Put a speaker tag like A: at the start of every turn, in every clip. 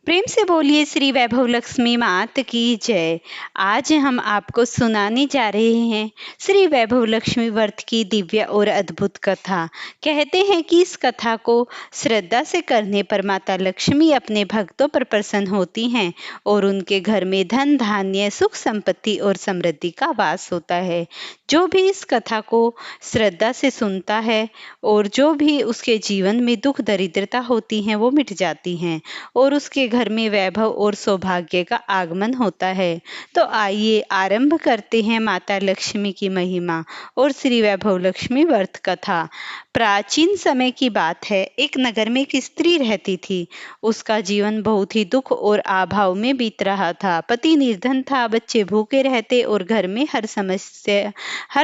A: प्रेम से बोलिए श्री वैभव लक्ष्मी मात की जय। आज हम आपको सुनाने जा रहे हैं श्री वैभव लक्ष्मी व्रत की दिव्य और अद्भुत कथा। कहते हैं कि इस कथा को श्रद्धा से करने पर माता लक्ष्मी अपने भक्तों पर प्रसन्न होती हैं और उनके घर में धन धान्य सुख संपत्ति और समृद्धि का वास होता है। जो भी इस कथा को श्रद्धा से सुनता है और जो भी उसके जीवन में दुख दरिद्रता होती है वो मिट जाती हैं और उसके घर में वैभव और सौभाग्य का आगमन होता है। तो आइए आरंभ करते हैं माता लक्ष्मी की महिमा और श्री वैभव लक्ष्मी व्रत कथा। प्राचीन समय की बात है। एक नगर में एक स्त्री रहती थी। उसका जीवन बहुत ही दुख और अभाव में बीत रहा था। पति निर्धन था, बच्चे भूखे रहते और घर में हर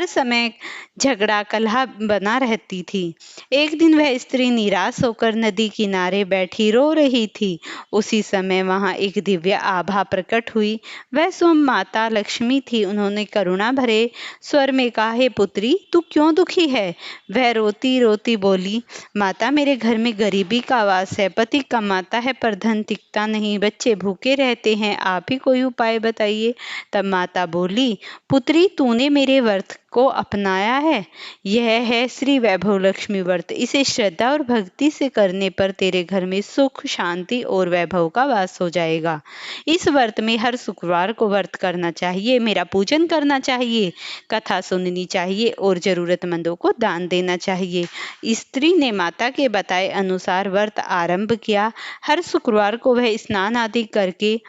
A: समय झगड़ा कलह बना रहती थी। एक दिन वह स्त्री निराश होकर नदी किनारे बैठी रो रही थी। उसी समय वहां एक दिव्य आभा प्रकट हुई। वह स्वयं माता लक्ष्मी थी। उन्होंने करुणा भरे स्वर में कहा, हे पुत्री, तू क्यों दुखी है? वह रोती रोती बोली, माता, मेरे घर में गरीबी का वास है। पति कमाता है पर धन टिकता नहीं, बच्चे भूखे रहते हैं। आप ही कोई उपाय बताइए। तब माता बोली, पुत्री, तूने मेरे व्रत को अपनाया है। यह है श्री वैभव लक्ष्मी व्रत। इसे श्रद्धा और भक्ति से करने पर तेरे घर में सुख शांति और वैभव का वास हो जाएगा। इस व्रत में हर शुक्रवार को व्रत करना चाहिए, मेरा पूजन करना चाहिए, कथा सुननी चाहिए और जरूरतमंदों को दान देना चाहिए। स्त्री ने माता के बताए अनुसार व्रत आरंभ किया। हर शुक्रवार को वह स्नान आदि करके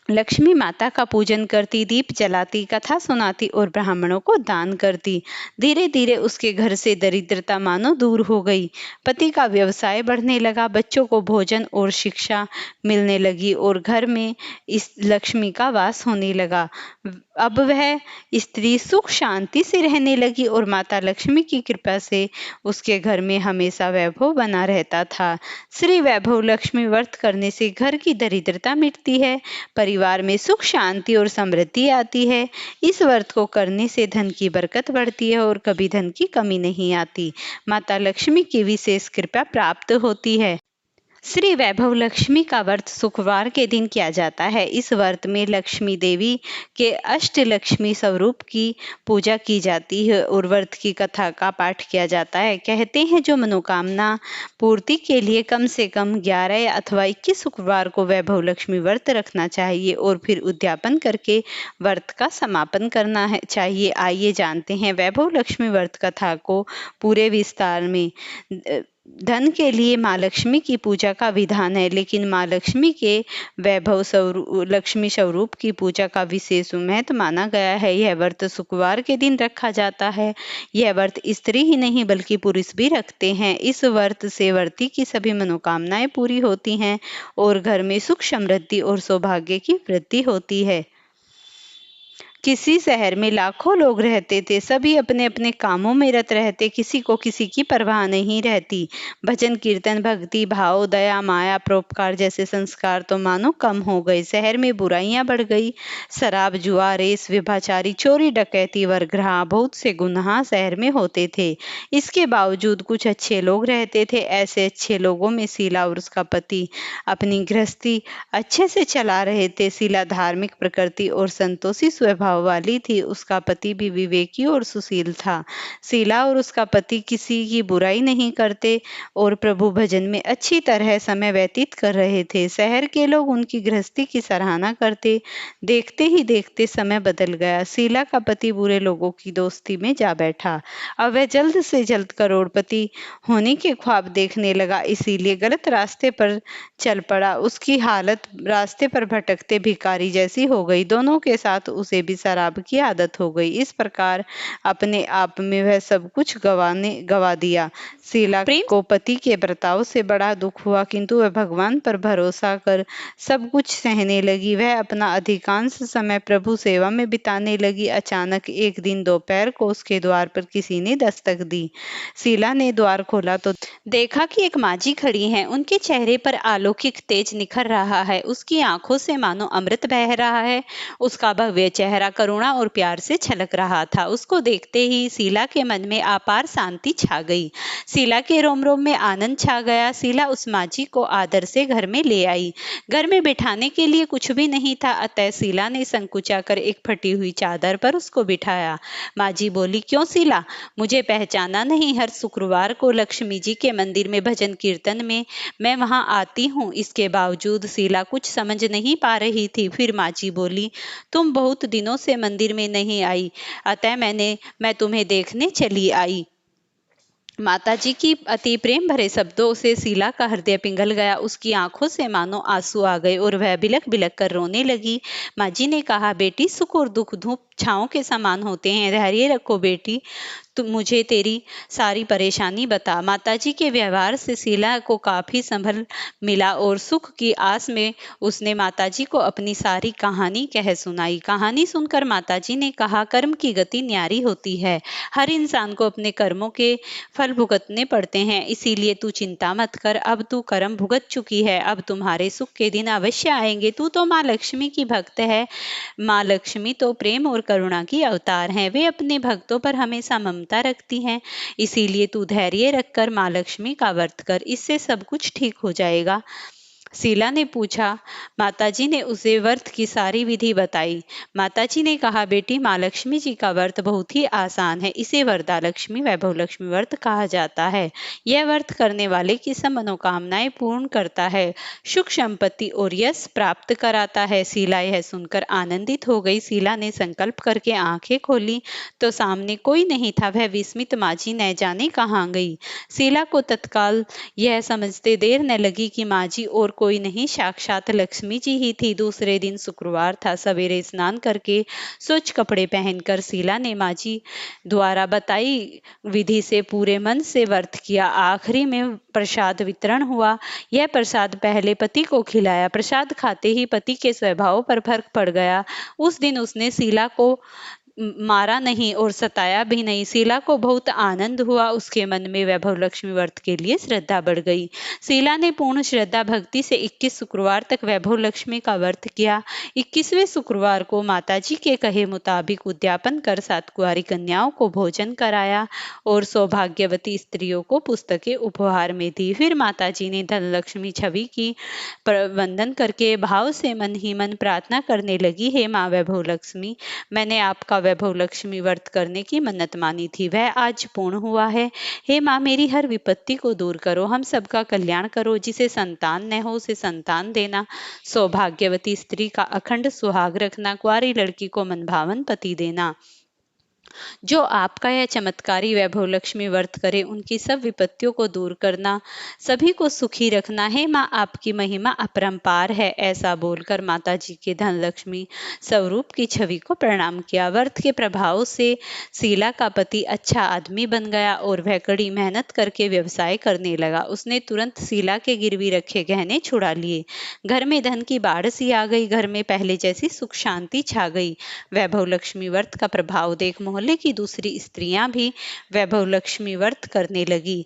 A: लक्ष्मी माता का पूजन करती, दीप जलाती, कथा सुनाती और ब्राह्मणों को दान करती। धीरे धीरे उसके घर से दरिद्रता मानो दूर हो गई। पति का व्यवसाय बढ़ने लगा, बच्चों को भोजन और शिक्षा मिलने लगी और घर में इस लक्ष्मी का वास होने लगा। अब वह स्त्री सुख शांति से रहने लगी और माता लक्ष्मी की कृपा से उसके घर में हमेशा वैभव बना रहता था। श्री वैभव लक्ष्मी व्रत करने से घर की दरिद्रता मिटती है, परिवार में सुख शांति और समृद्धि आती है। इस व्रत को करने से धन की बरकत बढ़ती है और कभी धन की कमी नहीं आती। माता लक्ष्मी की विशेष कृपा प्राप्त होती है। श्री वैभव लक्ष्मी का व्रत शुक्रवार के दिन किया जाता है। इस व्रत में लक्ष्मी देवी के अष्टलक्ष्मी स्वरूप की पूजा की जाती है और व्रत की कथा का पाठ किया जाता है। कहते हैं जो मनोकामना पूर्ति के लिए कम से कम 11 अथवा 21 शुक्रवार को वैभव लक्ष्मी व्रत रखना चाहिए और फिर उद्यापन करके व्रत का समापन करना चाहिए। आइए जानते हैं वैभव लक्ष्मी व्रत कथा को पूरे विस्तार में। धन के लिए माँ लक्ष्मी की पूजा का विधान है, लेकिन माँ लक्ष्मी के वैभव लक्ष्मी स्वरूप की पूजा का विशेष महत्व माना गया है। यह व्रत शुक्रवार के दिन रखा जाता है। यह व्रत स्त्री ही नहीं बल्कि पुरुष भी रखते हैं। इस व्रत से व्रती की सभी मनोकामनाएं पूरी होती हैं और घर में सुख समृद्धि और सौभाग्य की वृद्धि होती है। किसी शहर में लाखों लोग रहते थे। सभी अपने अपने कामों में रत रहते, किसी को किसी की परवाह नहीं रहती। भजन कीर्तन भक्ति भाव दया माया परोपकार जैसे संस्कार तो मानो कम हो गए। शहर में बुराइयां बढ़ गई। शराब जुआ रेस व्यभिचारी चोरी डकैती वरगृह बहुत से गुनाह शहर में होते थे। इसके बावजूद कुछ अच्छे लोग रहते थे। ऐसे अच्छे लोगों में शीला और उसका पति अपनी गृहस्थी अच्छे से चला रहे थे। शीला धार्मिक प्रकृति और संतोषी स्वभाव वाली थी। उसका पति भी विवेकी और सुशील था। शीला और उसका पति किसी की बुराई नहीं करते और प्रभु भजन में अच्छी तरह समय व्यतीत कर रहे थे। शहर के लोग उनकी गृहस्थी की सराहना करते। देखते ही देखते समय बदल गया। शीला का पति बुरे लोगों की दोस्ती में जा बैठा। अब वह जल्द से जल्द करोड़पति होने के ख्वाब देखने लगा, इसीलिए गलत रास्ते पर चल पड़ा। उसकी हालत रास्ते पर भटकते भिखारी जैसी हो गई। दोनों के साथ उसे भी शराब की आदत हो गई। इस प्रकार अपने आप में वह सब कुछ गवा दिया। शीला को पति के बर्ताव से बड़ा दुख हुआ, किंतु वह भगवान पर भरोसा कर सब कुछ सहने लगी। वह अपना अधिकांश समय प्रभु सेवा में बिताने लगी। अचानक एक दिन दोपहर को उसके द्वार पर किसी ने दस्तक दी। शीला ने द्वार खोला तो देखा कि एक माजी खड़ी हैं। उनके चेहरे पर अलौकिक तेज निखर रहा है। उसकी आंखों से मानो अमृत बह रहा है। उसका भव्य चेहरा करुणा और प्यार से छलक रहा था। उसको देखते ही शीला के मन में अपार शांति छा गई। शीला के रोम रोम में आनंद छा गया। शीला उस माजी को आदर से घर में ले आई। घर में बिठाने के लिए कुछ भी नहीं था, अतः शीला ने संकुचा कर एक फटी हुई चादर पर उसको बिठाया। माजी बोली, क्यों शीला, मुझे पहचाना नहीं? हर शुक्रवार को लक्ष्मी जी के मंदिर में भजन कीर्तन में मैं वहां आती हूँ। इसके बावजूद शीला कुछ समझ नहीं पा रही थी। फिर माजी बोली, तुम बहुत दिनों से मंदिर में नहीं आई, अतः मैं तुम्हें देखने चली आई। माताजी की अति प्रेम भरे शब्दों से शीला का हृदय पिघल गया। उसकी आंखों से मानो आंसू आ गए और वह बिलख बिलख कर रोने लगी। माजी ने कहा, बेटी, सुख और दुख धूप छांव के समान होते हैं, धैर्य रखो बेटी, तुम मुझे तेरी सारी परेशानी बता। माताजी के व्यवहार से शीला को काफी संभल मिला और सुख की आस में उसने माताजी को अपनी सारी कहानी कह सुनाई। कहानी सुनकर माताजी ने कहा, कर्म की गति न्यारी होती है। हर इंसान को अपने कर्मों के फल भुगतने पड़ते हैं, इसीलिए तू चिंता मत कर। अब तू कर्म भुगत चुकी है, अब तुम्हारे सुख के दिन अवश्य आएंगे। तू तो माँ लक्ष्मी की भक्त है। माँ लक्ष्मी तो प्रेम और करुणा की अवतार हैं। वे अपने भक्तों पर हमेशा ममता रखती हैं। इसीलिए तू धैर्य रखकर माँ लक्ष्मी का व्रत कर, इससे सब कुछ ठीक हो जाएगा। शीला ने पूछा। माताजी ने उसे व्रत की सारी विधि बताई। माताजी ने कहा, बेटी, माँ लक्ष्मी जी का व्रत बहुत ही आसान है। इसे वरदा लक्ष्मी वैभव लक्ष्मी व्रत कहा जाता है। यह व्रत करने वाले की सब मनोकामनाएं पूर्ण करता है, सुख संपत्ति और यश प्राप्त कराता है। शीला यह सुनकर आनंदित हो गई। शीला ने संकल्प करके आंखें खोली तो सामने कोई नहीं था। वह विस्मित माजी न जाने कहाँ गई। शीला को तत्काल यह समझते देर न लगी कि माजी और कोई नहीं, साक्षात लक्ष्मी जी ही थी। दूसरे दिन शुक्रवार था। सवेरे स्नान करके स्वच्छ कपड़े पहनकर शीला ने माजी द्वारा बताई विधि से पूरे मन से व्रत किया। आखिरी में प्रसाद वितरण हुआ। यह प्रसाद पहले पति को खिलाया। प्रसाद खाते ही पति के स्वभाव पर फर्क पड़ गया। उस दिन उसने शीला को मारा नहीं और सताया भी नहीं। शीला को बहुत आनंद हुआ। उसके मन में वैभव लक्ष्मी व्रत के लिए श्रद्धा बढ़ गई। शीला ने पूर्ण श्रद्धा भक्ति से 21 शुक्रवार तक वैभव लक्ष्मी का व्रत किया। 21वें शुक्रवार को माताजी के कहे मुताबिक उद्यापन कर 7 कुंवारी कन्याओं को भोजन कराया और सौभाग्यवती स्त्रियों को पुस्तकें उपहार में दी। फिर माताजी ने धनलक्ष्मी छवि की वंदन करके भाव से मन ही मन प्रार्थना करने लगी, हे माँ वैभव लक्ष्मी, मैंने आपका वैभव लक्ष्मी व्रत करने की मन्नत मानी थी, वह आज पूर्ण हुआ है। हे माँ, मेरी हर विपत्ति को दूर करो, हम सबका कल्याण करो। जिसे संतान न हो उसे संतान देना, सौभाग्यवती स्त्री का अखंड सुहाग रखना, कुंवारी लड़की को मनभावन पति देना। जो आपका यह चमत्कारी वैभव लक्ष्मी व्रत करे उनकी सब विपत्तियों को दूर करना, सभी को सुखी रखना। है माँ, आपकी महिमा अपरंपार है। ऐसा बोलकर माता जी के धनलक्ष्मी स्वरूप की छवि को प्रणाम किया। व्रत के प्रभाव से शीला का पति अच्छा आदमी बन गया और वह कड़ी मेहनत करके व्यवसाय करने लगा। उसने तुरंत शीला के गिरवी रखे गहने छुड़ा लिए। घर में धन की बाढ़ सी आ गई। घर में पहले जैसी सुख शांति छा गई। वैभव लक्ष्मी व्रत का प्रभाव देख मोहल्ले की दूसरी स्त्रियां भी वैभव लक्ष्मी व्रत करने लगी।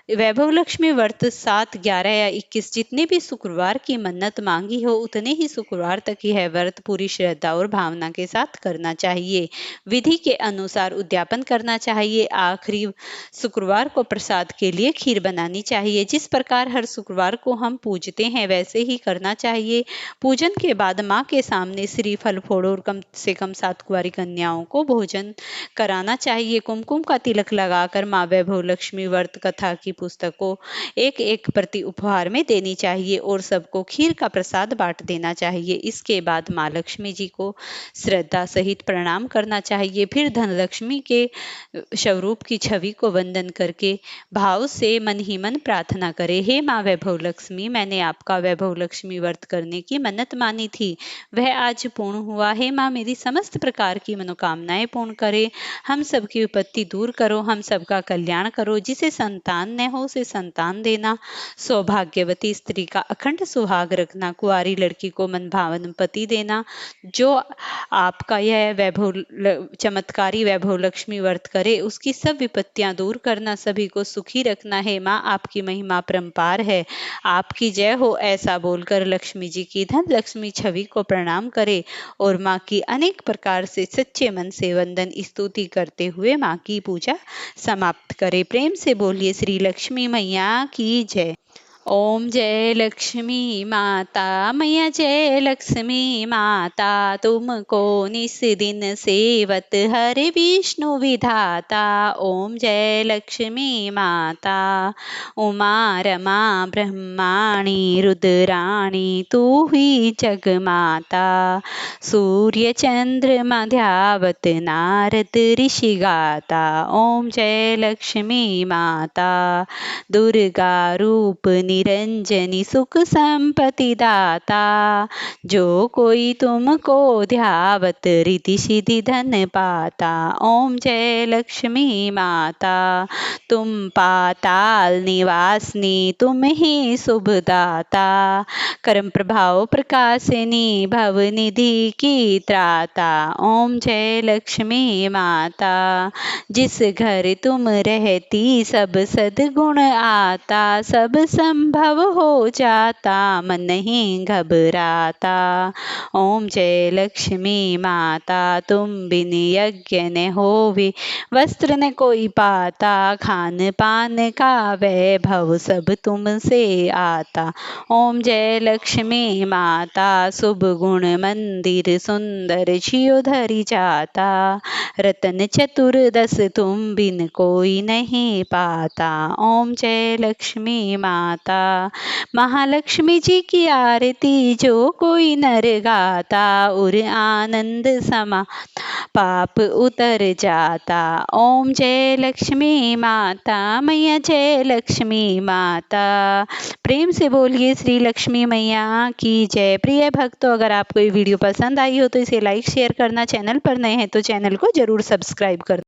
A: वैभव लक्ष्मी व्रत 7, 11 या 21 जितने भी शुक्रवार की मन्नत मांगी हो उतने ही शुक्रवार तक यह व्रत पूरी श्रद्धा और भावना के साथ करना चाहिए। विधि के अनुसार उद्यापन करना चाहिए। आखिरी शुक्रवार को प्रसाद के लिए खीर बनानी चाहिए। जिस प्रकार हर शुक्रवार को हम पूजते हैं वैसे ही करना चाहिए। पूजन के बाद माँ के सामने श्रीफल फोड़ो और कम से कम 7 कुंवारी कन्याओं को भोजन कराना चाहिए। कुमकुम का तिलक लगाकर माँ वैभव लक्ष्मी व्रत कथा की पुस्तकों एक प्रति उपहार में देनी चाहिए और सबको खीर का प्रसाद बांट देना चाहिए। इसके बाद माँ लक्ष्मी जी को श्रद्धा सहित प्रणाम करना चाहिए। फिर धनलक्ष्मी के स्वरूप की छवि को वंदन करके भाव से मन ही मन प्रार्थना करे, हे माँ वैभव लक्ष्मी, मैंने आपका वैभव लक्ष्मी व्रत करने की मन्नत मानी थी, वह आज पूर्ण हुआ। हे माँ, मेरी समस्त प्रकार की मनोकामनाएं पूर्ण करे, हम सबकी विपत्ति दूर करो, हम सबका कल्याण करो। जिसे संतान न कन्या हो उसे संतान देना, सौभाग्यवती स्त्री का अखंड सुहाग रखना, कुंवारी लड़की को मनभावन पति देना। जो आपका यह चमत्कारी वैभव लक्ष्मी व्रत करे उसकी सब विपत्तियां दूर करना, सभी को सुखी रखना है। माँ आपकी महिमा परंपार है, आपकी जय हो, ऐसा बोलकर लक्ष्मी जी की धन लक्ष्मी छवि को प्रणाम करे और माँ की अनेक प्रकार से सच्चे मन से वंदन स्तुति करते हुए माँ की पूजा समाप्त करे। प्रेम से बोलिए श्री लक्ष्मी मैया की जय। ओम जय लक्ष्मी माता मैया जय लक्ष्मी माता, तुमको निस दिन सेवत हरे विष्णु विधाता। ओम जय लक्ष्मी माता उमा रमा ब्रह्माणी रुद्राणी तू ही जगमाता, सूर्य चंद्र मध्यावत नारद ऋषि गाता। ओम जय लक्ष्मी माता दुर्गा रूप निरंजनी सुख संपत्ति दाता, जो कोई तुमको ध्यावत रिद्धि सिद्धि धन पाता। ओम जय लक्ष्मी माता तुम पाताल निवासिनी, तुम ही शुभदाता, कर्म प्रभाव प्रकाशिनी भव निधि की त्राता। ओम जय लक्ष्मी माता जिस घर तुम रहती सब सद्गुण आता, सब संभव हो जाता मन नहीं घबराता। ओम जय लक्ष्मी माता तुम बिन यज्ञ न होवे, वस्त्र न कोई पाता, खान पान का वैभव सब तुमसे आता। ओम जय लक्ष्मी माता शुभ गुण मंदिर सुंदर छियो धरि जाता, रतन चतुर्दश तुम बिन कोई नहीं पाता। ओम जय लक्ष्मी माता महालक्ष्मी जी की आरती जो कोई नर गाता, उर आनंद समा पाप उतर जाता। ओम जय लक्ष्मी माता मैया जय लक्ष्मी माता। प्रेम से बोलिए श्री लक्ष्मी मैया की जय। प्रिय भक्तों, अगर आपको ये वीडियो पसंद आई हो तो इसे लाइक शेयर करना, चैनल पर नए हैं तो चैनल को जरूर सब्सक्राइब कर